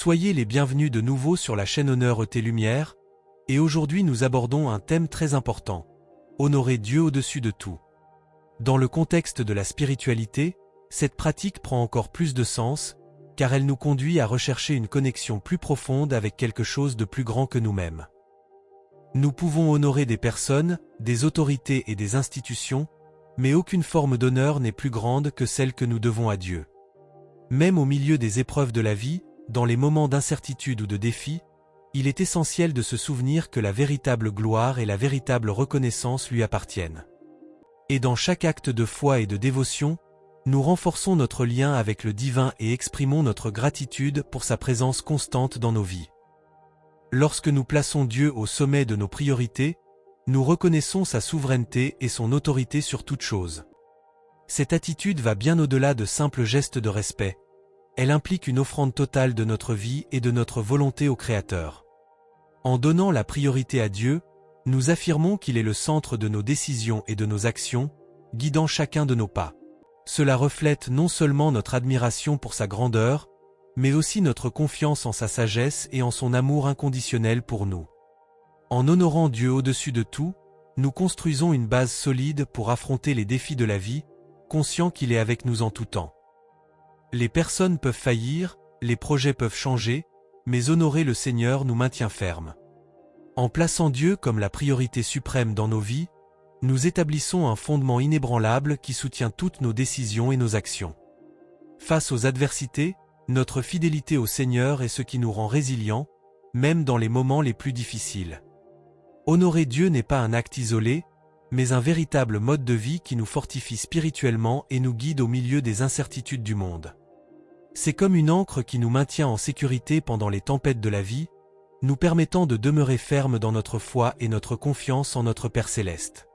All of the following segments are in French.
Soyez les bienvenus de nouveau sur la chaîne Honneur ET Lumière, et aujourd'hui nous abordons un thème très important, honorer Dieu au-dessus de tout. Dans le contexte de la spiritualité, cette pratique prend encore plus de sens, car elle nous conduit à rechercher une connexion plus profonde avec quelque chose de plus grand que nous-mêmes. Nous pouvons honorer des personnes, des autorités et des institutions, mais aucune forme d'honneur n'est plus grande que celle que nous devons à Dieu. Même au milieu des épreuves de la vie, dans les moments d'incertitude ou de défi, il est essentiel de se souvenir que la véritable gloire et la véritable reconnaissance lui appartiennent. Et dans chaque acte de foi et de dévotion, nous renforçons notre lien avec le divin et exprimons notre gratitude pour sa présence constante dans nos vies. Lorsque nous plaçons Dieu au sommet de nos priorités, nous reconnaissons sa souveraineté et son autorité sur toute chose. Cette attitude va bien au-delà de simples gestes de respect. Elle implique une offrande totale de notre vie et de notre volonté au Créateur. En donnant la priorité à Dieu, nous affirmons qu'il est le centre de nos décisions et de nos actions, guidant chacun de nos pas. Cela reflète non seulement notre admiration pour sa grandeur, mais aussi notre confiance en sa sagesse et en son amour inconditionnel pour nous. En honorant Dieu au-dessus de tout, nous construisons une base solide pour affronter les défis de la vie, conscients qu'il est avec nous en tout temps. Les personnes peuvent faillir, les projets peuvent changer, mais honorer le Seigneur nous maintient fermes. En plaçant Dieu comme la priorité suprême dans nos vies, nous établissons un fondement inébranlable qui soutient toutes nos décisions et nos actions. Face aux adversités, notre fidélité au Seigneur est ce qui nous rend résilients, même dans les moments les plus difficiles. Honorer Dieu n'est pas un acte isolé, mais un véritable mode de vie qui nous fortifie spirituellement et nous guide au milieu des incertitudes du monde. C'est comme une ancre qui nous maintient en sécurité pendant les tempêtes de la vie, nous permettant de demeurer fermes dans notre foi et notre confiance en notre Père Céleste.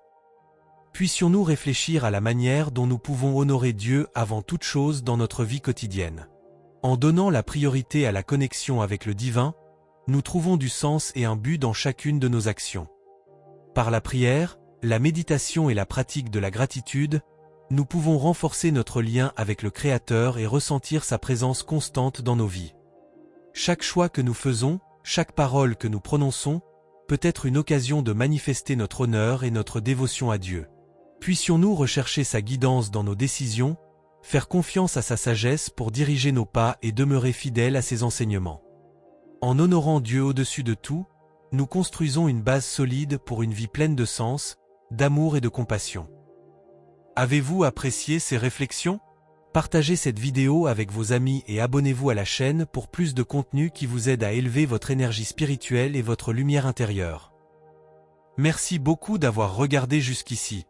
Puissions-nous réfléchir à la manière dont nous pouvons honorer Dieu avant toute chose dans notre vie quotidienne. En donnant la priorité à la connexion avec le divin, nous trouvons du sens et un but dans chacune de nos actions. Par la prière, la méditation et la pratique de la gratitude, nous pouvons renforcer notre lien avec le Créateur et ressentir sa présence constante dans nos vies. Chaque choix que nous faisons, chaque parole que nous prononçons, peut être une occasion de manifester notre honneur et notre dévotion à Dieu. Puissions-nous rechercher sa guidance dans nos décisions, faire confiance à sa sagesse pour diriger nos pas et demeurer fidèles à ses enseignements. En honorant Dieu au-dessus de tout, nous construisons une base solide pour une vie pleine de sens, d'amour et de compassion. Avez-vous apprécié ces réflexions? Partagez cette vidéo avec vos amis et abonnez-vous à la chaîne pour plus de contenu qui vous aide à élever votre énergie spirituelle et votre lumière intérieure. Merci beaucoup d'avoir regardé jusqu'ici.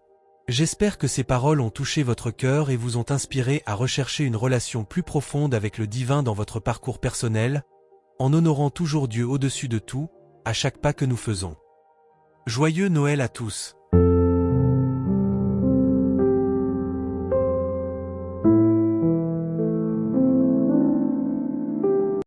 J'espère que ces paroles ont touché votre cœur et vous ont inspiré à rechercher une relation plus profonde avec le divin dans votre parcours personnel, en honorant toujours Dieu au-dessus de tout, à chaque pas que nous faisons. Joyeux Noël à tous!